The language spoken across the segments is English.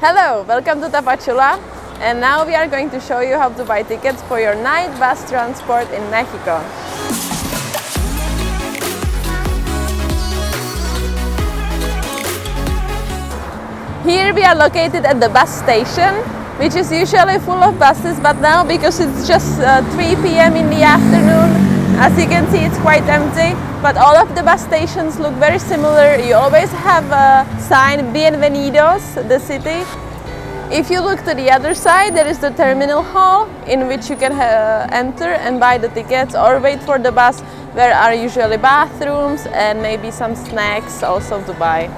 Hello, welcome to Tapachula, and now we are going to show you how to buy tickets for your night bus transport in Mexico. Here we are located at the bus station, which is usually full of buses, but now because it's just 3 p.m. in the afternoon, as you can see it's quite empty, but all of the bus stations look very similar. You always have a sign, Bienvenidos, the city. If you look to the other side, there is the terminal hall in which you can enter and buy the tickets or wait for the bus, where are usually bathrooms and maybe some snacks also to buy.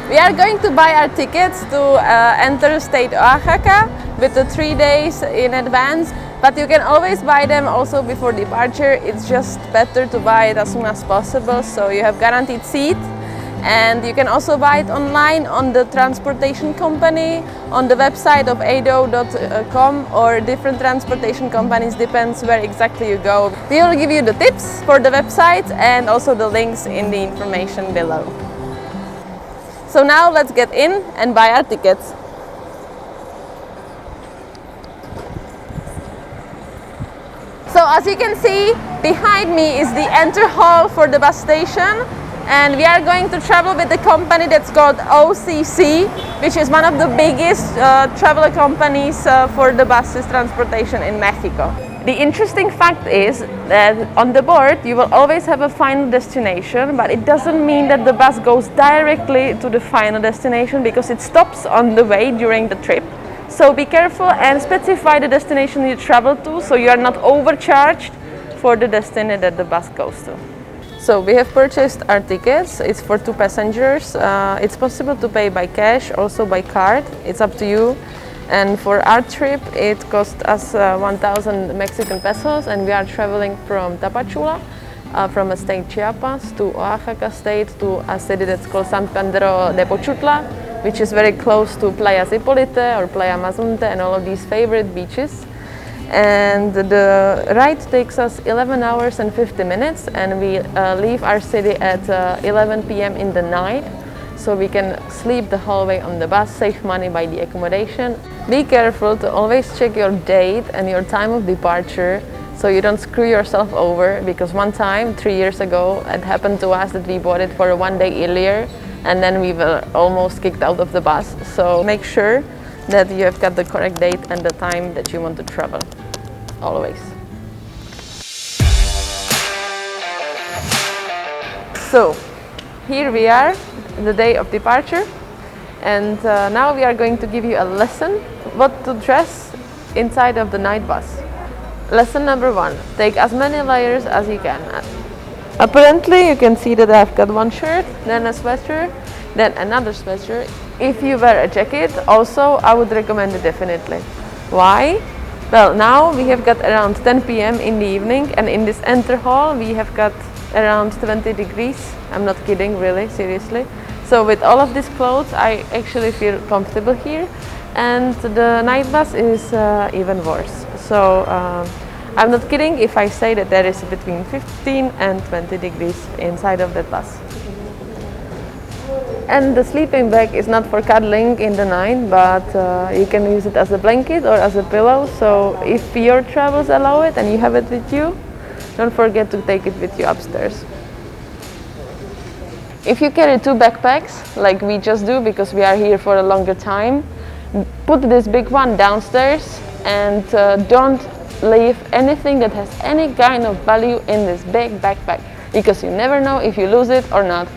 We are going to buy our tickets to enter state Oaxaca with the 3 days in advance, but you can always buy them also before departure. It's just better to buy it as soon as possible, so you have guaranteed seat. And you can also buy it online on the transportation company, on the website of ado.com or different transportation companies, depends where exactly you go. We will give you the tips for the website and also the links in the information below. So now let's get in and buy our tickets. So as you can see, behind me is the enter hall for the bus station. And we are going to travel with a company that's called OCC, which is one of the biggest travel companies for the buses transportation in Mexico. The interesting fact is that on the board you will always have a final destination, but it doesn't mean that the bus goes directly to the final destination because it stops on the way during the trip. So be careful and specify the destination you travel to so you are not overcharged for the destination that the bus goes to. So we have purchased our tickets. It's for 2 passengers. It's possible to pay by cash, also by card. It's up to you. And for our trip, it cost us 1,000 Mexican pesos, and we are traveling from Tapachula, from a state Chiapas, to Oaxaca state, to a city that's called San Pedro de Pochutla, which is very close to Playa Zipolite or Playa Mazunte and all of these favorite beaches. And the ride takes us 11 hours and 50 minutes, and we leave our city at 11 p.m. in the night, so we can sleep the whole way on the bus, save money by the accommodation. Be careful to always check your date and your time of departure so you don't screw yourself over, because one time, 3 years ago, it happened to us that we bought it for 1 day earlier and then we were almost kicked out of the bus. So make sure that you have got the correct date and the time that you want to travel, always. So, here we are, the day of departure, and now we are going to give you a lesson what to dress inside of the night bus. Lesson number 1, take as many layers as you can. Apparently you can see that I've got one shirt, then a sweater, then another sweater. If you wear a jacket, also I would recommend it definitely. Why? Well, now we have got around 10 p.m. in the evening, and in this enter hall we have got around 20 degrees. I'm not kidding, really, seriously. So with all of these clothes I actually feel comfortable here, and the night bus is even worse. So I'm not kidding if I say that there is between 15 and 20 degrees inside of that bus. And the sleeping bag is not for cuddling in the night, but you can use it as a blanket or as a pillow. So if your travels allow it and you have it with you, don't forget to take it with you upstairs. If you carry 2 backpacks, like we just do because we are here for a longer time, put this big one downstairs and don't leave anything that has any kind of value in this big backpack, because you never know if you lose it or not.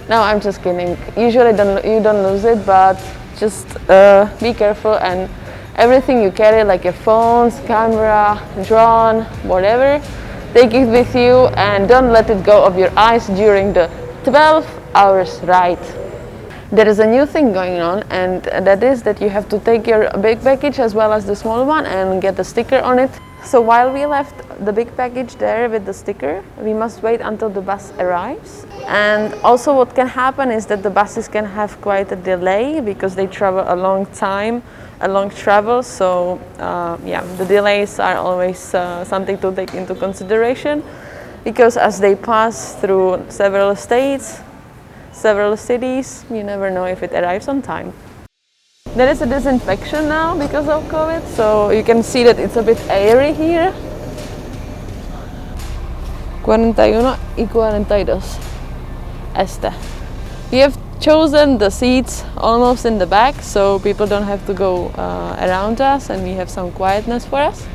No, I'm just kidding. Usually you don't lose it, but just be careful, and everything you carry, like your phones, camera, drone, whatever, take it with you and don't let it go of your eyes during the 12 hours ride. There is a new thing going on, and that is that you have to take your big package as well as the small one and get the sticker on it. So while we left the big package there with the sticker, we must wait until the bus arrives. And also what can happen is that the buses can have quite a delay because they travel a long time, a long travel. So yeah, the delays are always something to take into consideration, because as they pass through several states, several cities, you never know if it arrives on time. There is a disinfection now because of COVID, so you can see that it's a bit airy here. 41 y 42. We have chosen the seats almost in the back, so people don't have to go around us, and we have some quietness for us.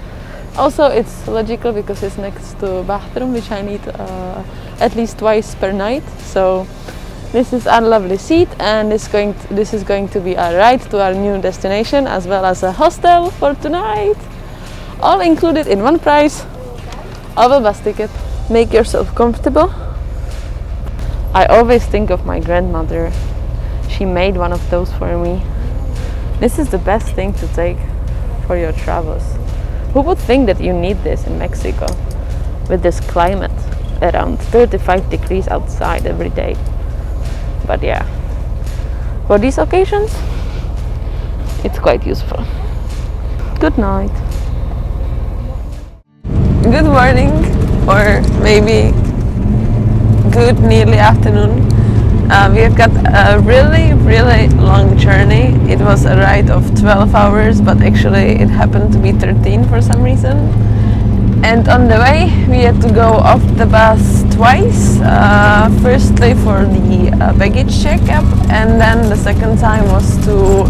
Also, it's logical because it's next to a bathroom, which I need at least twice per night. So this is our lovely seat, and this is going to be our ride to our new destination, as well as a hostel for tonight. All included in one price of a bus ticket. Make yourself comfortable. I always think of my grandmother. She made one of those for me. This is the best thing to take for your travels. Who would think that you need this in Mexico with this climate, around 35 degrees outside every day? But yeah, for these occasions, it's quite useful. Good night. Good morning, or maybe good nearly afternoon. We have got a really long journey. It was a ride of 12 hours, but actually it happened to be 13 for some reason. And on the way we had to go off the bus twice. Firstly for the baggage checkup, and then the second time was to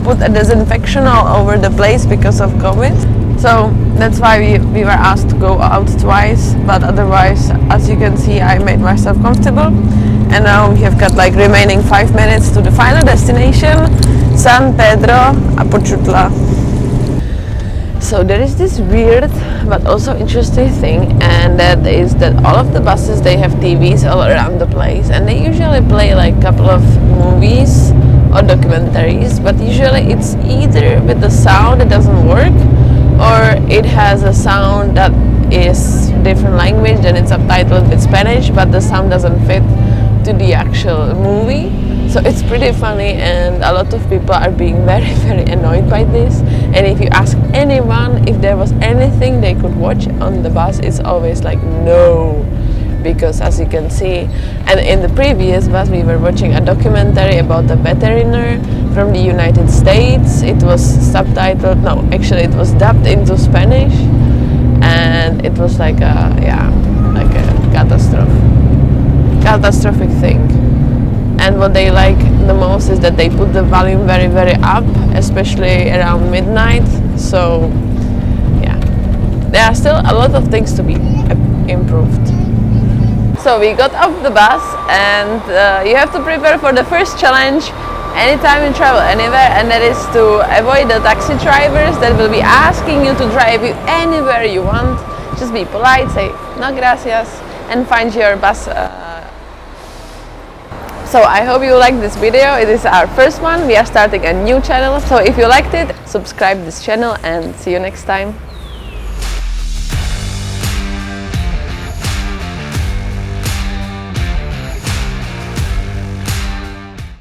put a disinfection all over the place because of COVID. So that's why we were asked to go out twice, but otherwise, as you can see, I made myself comfortable. And now we have got like remaining 5 minutes to the final destination, San Pedro Tapachula. So there is this weird but also interesting thing, and that is that all of the buses, they have TVs all around the place, and they usually play like a couple of movies or documentaries, but usually it's either with the sound that doesn't work, or it has a sound that is different language and it's subtitled with Spanish, but the sound doesn't fit to the actual movie. So it's pretty funny, and a lot of people are being very annoyed by this. And if you ask anyone if there was anything they could watch on the bus, it's always like no, because as you can see, and in the previous bus we were watching a documentary about a veterinarian from the United States. It was subtitled, no, actually it was dubbed into Spanish, and it was like a catastrophic thing. And what they like the most is that they put the volume very up, especially around midnight. So yeah, there are still a lot of things to be improved. So we got off the bus, and you have to prepare for the first challenge anytime you travel anywhere, and that is to avoid the taxi drivers that will be asking you to drive you anywhere you want. Just be polite, say no gracias, and find your bus. So I hope you liked this video. It is our first one. We are starting a new channel, so if you liked it, subscribe this channel, and see you next time.